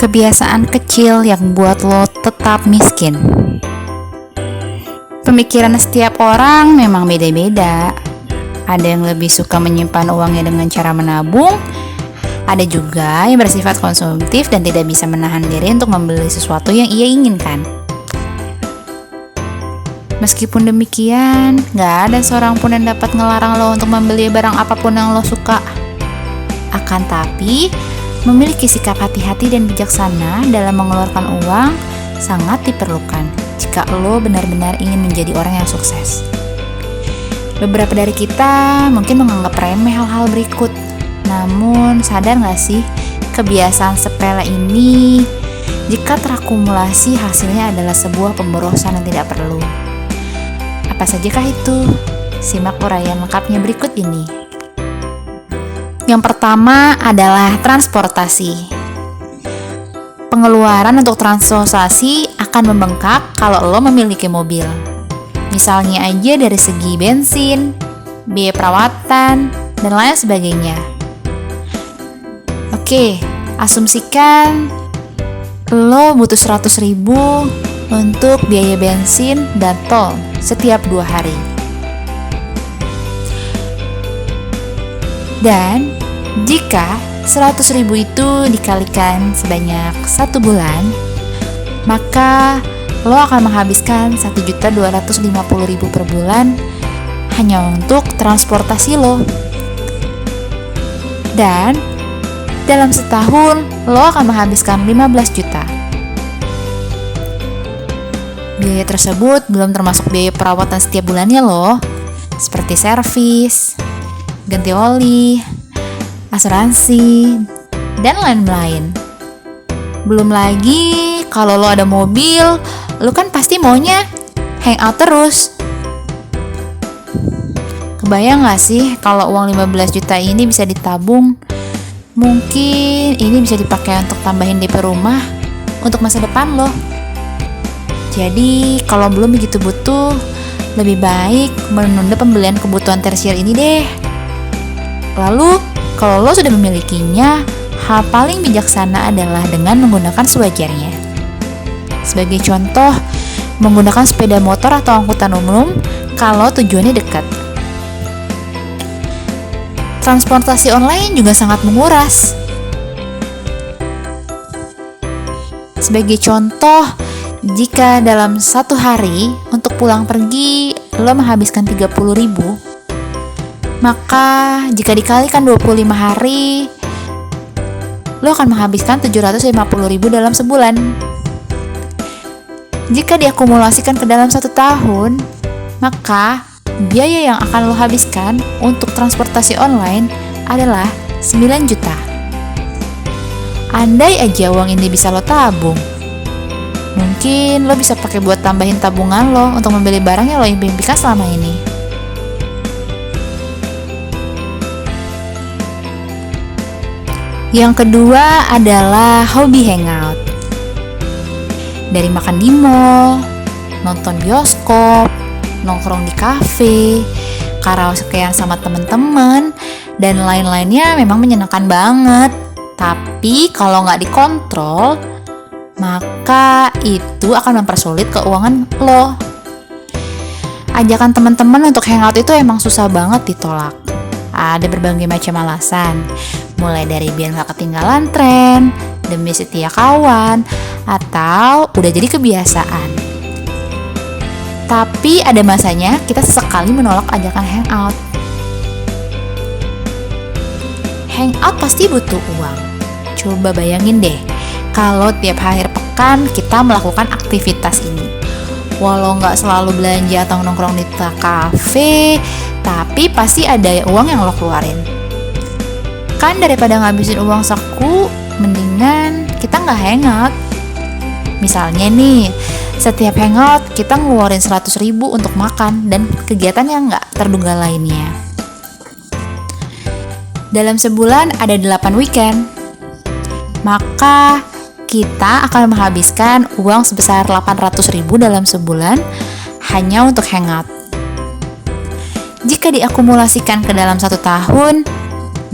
Kebiasaan kecil yang buat lo tetap miskin. Pemikiran setiap orang memang beda-beda. Ada yang lebih suka menyimpan uangnya dengan cara menabung. Ada juga yang bersifat konsumtif dan tidak bisa menahan diri untuk membeli sesuatu yang ia inginkan. Meskipun demikian, gak ada seorang pun yang dapat ngelarang lo untuk membeli barang apapun yang lo suka. Akan tapi, memiliki sikap hati-hati dan bijaksana dalam mengeluarkan uang sangat diperlukan jika lo benar-benar ingin menjadi orang yang sukses. Beberapa dari kita mungkin menganggap remeh hal-hal berikut. Namun, sadar gak sih, kebiasaan sepele ini jika terakumulasi hasilnya adalah sebuah pemborosan yang tidak perlu. Apa sajakah itu? Simak uraian lengkapnya berikut ini. Yang pertama adalah transportasi. Pengeluaran untuk transportasi akan membengkak kalau lo memiliki mobil. Misalnya aja dari segi bensin, biaya perawatan, dan lain sebagainya. Oke, asumsikan lo butuh 100.000 untuk biaya bensin dan tol setiap 2 hari. Dan jika 100.000 itu dikalikan sebanyak 1 bulan, maka lo akan menghabiskan 1.250.000 per bulan hanya untuk transportasi lo. Dan dalam setahun lo akan menghabiskan 15 juta. Biaya tersebut belum termasuk biaya perawatan setiap bulannya lo, seperti servis, ganti oli, asuransi, dan lain-lain. Belum lagi kalau lo ada mobil, lo kan pasti maunya hangout terus. Kebayang gak sih kalau uang 15 juta ini bisa ditabung? Mungkin ini bisa dipakai untuk tambahin DP rumah untuk masa depan lo. Jadi kalau belum begitu butuh, lebih baik menunda pembelian kebutuhan tersier ini deh. Lalu kalau lo sudah memilikinya, hal paling bijaksana adalah dengan menggunakan sewajarnya. Sebagai contoh, menggunakan sepeda motor atau angkutan umum kalau tujuannya dekat. Transportasi online juga sangat menguras. Sebagai contoh, jika dalam 1 hari untuk pulang pergi lo menghabiskan 30.000, maka jika dikalikan 25 hari, lo akan menghabiskan 750.000 dalam sebulan. Jika diakumulasikan ke dalam 1 tahun, maka biaya yang akan lo habiskan untuk transportasi online adalah 9 juta. Andai aja uang ini bisa lo tabung, mungkin lo bisa pakai buat tambahin tabungan lo untuk membeli barang yang lo impikan selama ini. Yang kedua adalah hobi hangout. Dari makan di mall, nonton bioskop, nongkrong di kafe, karaokean sama temen-temen, dan lain-lainnya memang menyenangkan banget. Tapi kalau nggak dikontrol, maka itu akan mempersulit keuangan lo. Ajakan teman-teman untuk hangout itu emang susah banget ditolak. Ada berbagai macam alasan, mulai dari biar gak ketinggalan tren, demi setia kawan, atau udah jadi kebiasaan. Tapi ada masanya kita sesekali menolak ajakan hangout. Hangout pasti butuh uang. Coba bayangin deh, kalau tiap akhir pekan kita melakukan aktivitas ini. Walau nggak selalu belanja atau nongkrong di kafe, tapi pasti ada uang yang lo keluarin. Kan daripada ngabisin uang saku, mendingan kita nggak hangout. Misalnya nih, setiap hangout kita ngeluarin 100.000 untuk makan dan kegiatan yang nggak terduga lainnya. Dalam sebulan ada 8 weekend. Maka kita akan menghabiskan uang sebesar 800.000 dalam sebulan hanya untuk hangout. Jika diakumulasikan ke dalam 1 tahun,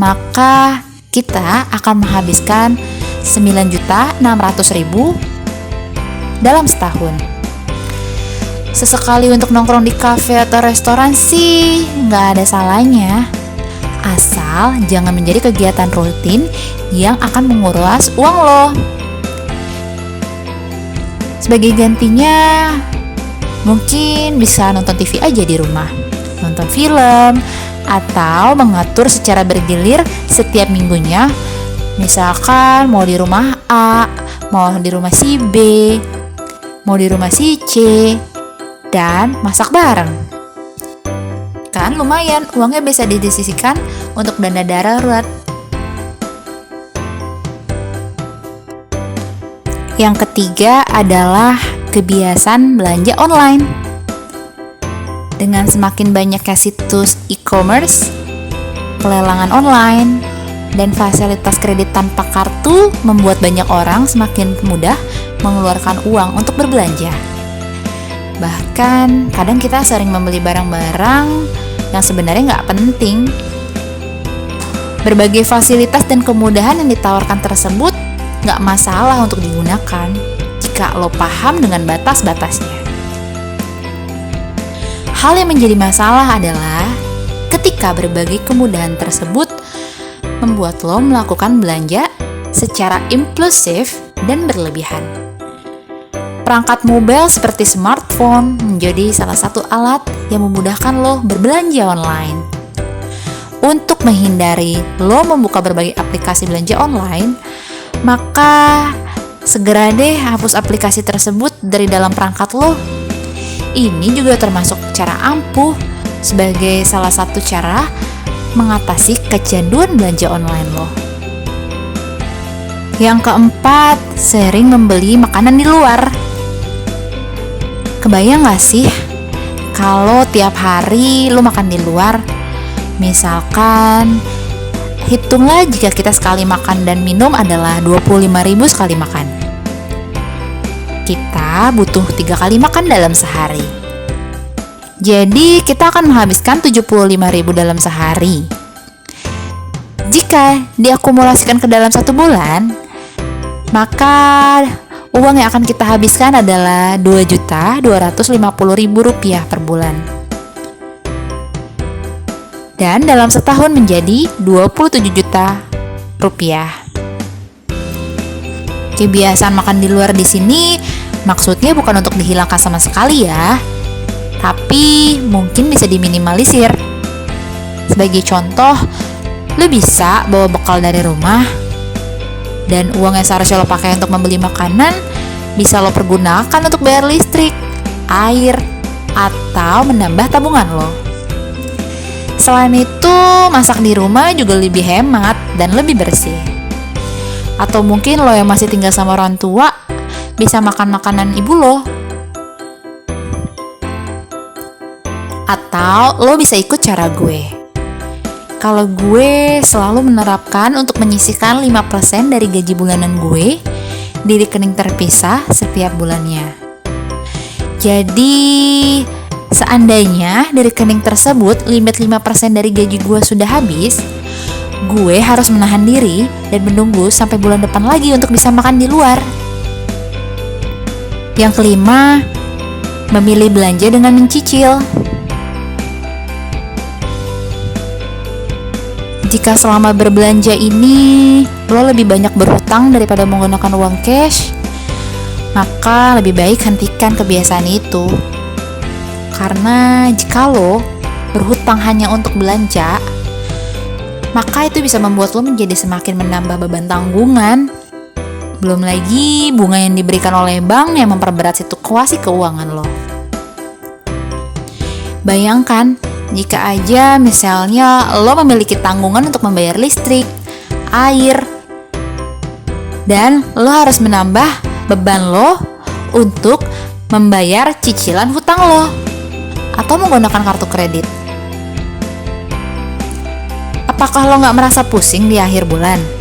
maka kita akan menghabiskan 9.600.000 dalam setahun. Sesekali untuk nongkrong di kafe atau restoran sih nggak ada salahnya, asal jangan menjadi kegiatan rutin yang akan menguras uang lo. Sebagai gantinya, mungkin bisa nonton TV aja di rumah, nonton film, atau mengatur secara bergilir setiap minggunya. Misalkan mau di rumah A, mau di rumah si B, mau di rumah si C, dan masak bareng. Kan lumayan, uangnya bisa disisihkan untuk dana darurat. Yang ketiga adalah kebiasaan belanja online. Dengan semakin banyaknya situs e-commerce, pelelangan online, dan fasilitas kredit tanpa kartu membuat banyak orang semakin mudah mengeluarkan uang untuk berbelanja. Bahkan kadang kita sering membeli barang-barang yang sebenarnya nggak penting. Berbagai fasilitas dan kemudahan yang ditawarkan tersebut nggak masalah untuk digunakan jika lo paham dengan batas-batasnya. Hal yang menjadi masalah adalah ketika berbagai kemudahan tersebut membuat lo melakukan belanja secara impulsif dan berlebihan. Perangkat mobile seperti smartphone menjadi salah satu alat yang memudahkan lo berbelanja online. Untuk menghindari lo membuka berbagai aplikasi belanja online, maka segera deh hapus aplikasi tersebut dari dalam perangkat lo. Ini juga termasuk cara ampuh sebagai salah satu cara mengatasi kecanduan belanja online lo. Yang keempat, sering membeli makanan di luar. Kebayang gak sih kalau tiap hari lo makan di luar? Misalkan hitunglah jika kita sekali makan dan minum adalah 25.000 sekali makan. Kita butuh 3 kali makan dalam sehari. Jadi kita akan menghabiskan 75.000 dalam sehari. Jika diakumulasikan ke dalam 1 bulan, maka uang yang akan kita habiskan adalah Rp2.250.000 per bulan. Dan dalam setahun menjadi Rp27 juta. Kebiasaan makan di luar di sini maksudnya bukan untuk dihilangkan sama sekali ya, tapi mungkin bisa diminimalisir. Sebagai contoh, lo bisa bawa bekal dari rumah, dan uang yang seharusnya lo pakai untuk membeli makanan bisa lo pergunakan untuk bayar listrik, air, atau menambah tabungan lo. Selain itu, masak di rumah juga lebih hemat dan lebih bersih. Atau mungkin lo yang masih tinggal sama orang tua bisa makan makanan ibu lo. Atau lo bisa ikut cara gue. Kalau gue selalu menerapkan untuk menyisihkan 5% dari gaji bulanan gue di rekening terpisah setiap bulannya. Jadi seandainya dari rekening tersebut limit 5% dari gaji gue sudah habis, gue harus menahan diri dan menunggu sampai bulan depan lagi untuk bisa makan di luar. Yang kelima, memilih belanja dengan mencicil. Jika selama berbelanja ini lo lebih banyak berhutang daripada menggunakan uang cash, maka lebih baik hentikan kebiasaan itu. Karena jika lo berhutang hanya untuk belanja, maka itu bisa membuat lo menjadi semakin menambah beban tanggungan. Belum lagi bunga yang diberikan oleh bank yang memperberat situasi keuangan lo. Bayangkan, jika aja misalnya lo memiliki tanggungan untuk membayar listrik, air, dan lo harus menambah beban lo untuk membayar cicilan hutang lo atau menggunakan kartu kredit. Apakah lo gak merasa pusing di akhir bulan?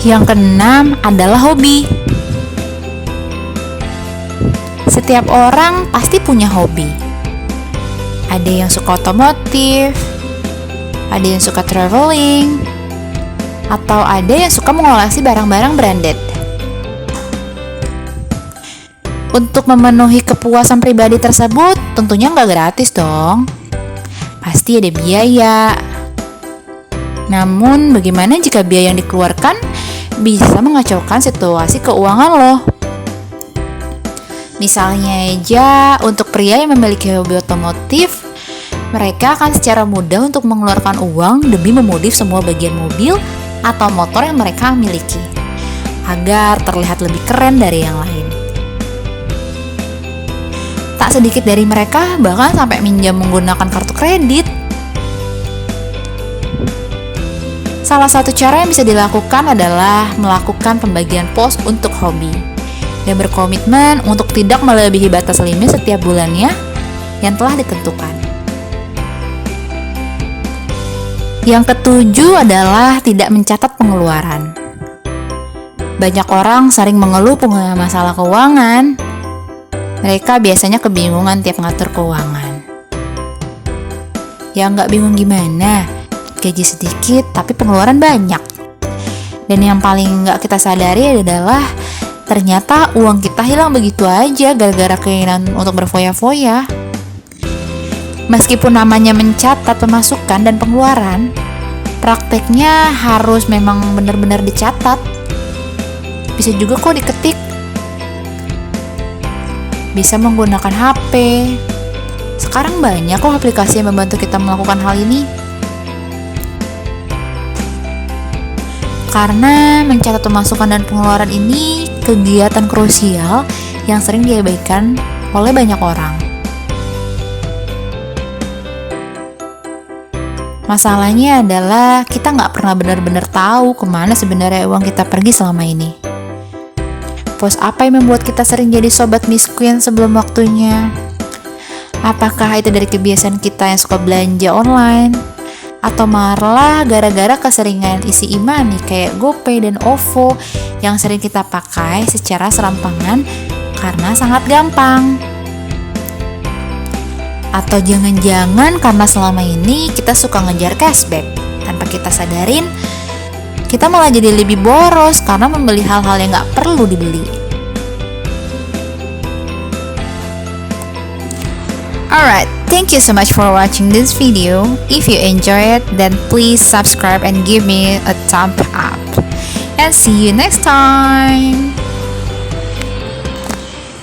Yang keenam adalah hobi. Setiap orang pasti punya hobi. Ada yang suka otomotif, ada yang suka traveling, atau ada yang suka mengoleksi barang-barang branded. Untuk memenuhi kepuasan pribadi tersebut, tentunya nggak gratis dong. Pasti ada biaya. Namun, bagaimana jika biaya yang dikeluarkan bisa mengacaukan situasi keuangan lo? Misalnya aja, untuk pria yang memiliki hobi otomotif, mereka akan secara mudah untuk mengeluarkan uang demi memodif semua bagian mobil atau motor yang mereka miliki, agar terlihat lebih keren dari yang lain. Tak sedikit dari mereka bahkan sampai minjam menggunakan kartu kredit. Salah satu cara yang bisa dilakukan adalah melakukan pembagian pos untuk hobi dan berkomitmen untuk tidak melebihi batas limit setiap bulannya yang telah ditentukan. Yang ketujuh adalah tidak mencatat pengeluaran. Banyak orang sering mengeluh punya masalah keuangan. Mereka biasanya kebingungan tiap ngatur keuangan. Ya nggak bingung gimana? Gaji sedikit tapi pengeluaran banyak. Dan yang paling nggak kita sadari adalah ternyata uang kita hilang begitu aja gara-gara keinginan untuk berfoya-foya. Meskipun namanya mencatat pemasukan dan pengeluaran, prakteknya harus memang benar-benar dicatat. Bisa juga kok diketik. Bisa menggunakan HP. Sekarang banyak kok aplikasi yang membantu kita melakukan hal ini. Karena mencatat pemasukan dan pengeluaran ini kegiatan krusial yang sering diabaikan oleh banyak orang. Masalahnya adalah kita nggak pernah benar-benar tahu kemana sebenarnya uang kita pergi selama ini. Pos apa yang membuat kita sering jadi sobat miskin sebelum waktunya? Apakah itu dari kebiasaan kita yang suka belanja online? Atau malah gara-gara keseringan isi e-money kayak GoPay dan OVO yang sering kita pakai secara serampangan karena sangat gampang? Atau jangan-jangan karena selama ini kita suka ngejar cashback tanpa kita sadarin, kita malah jadi lebih boros karena membeli hal-hal yang gak perlu dibeli. Alright, thank you so much for watching this video. If you enjoy it, then please subscribe and give me a thumb up. And see you next time!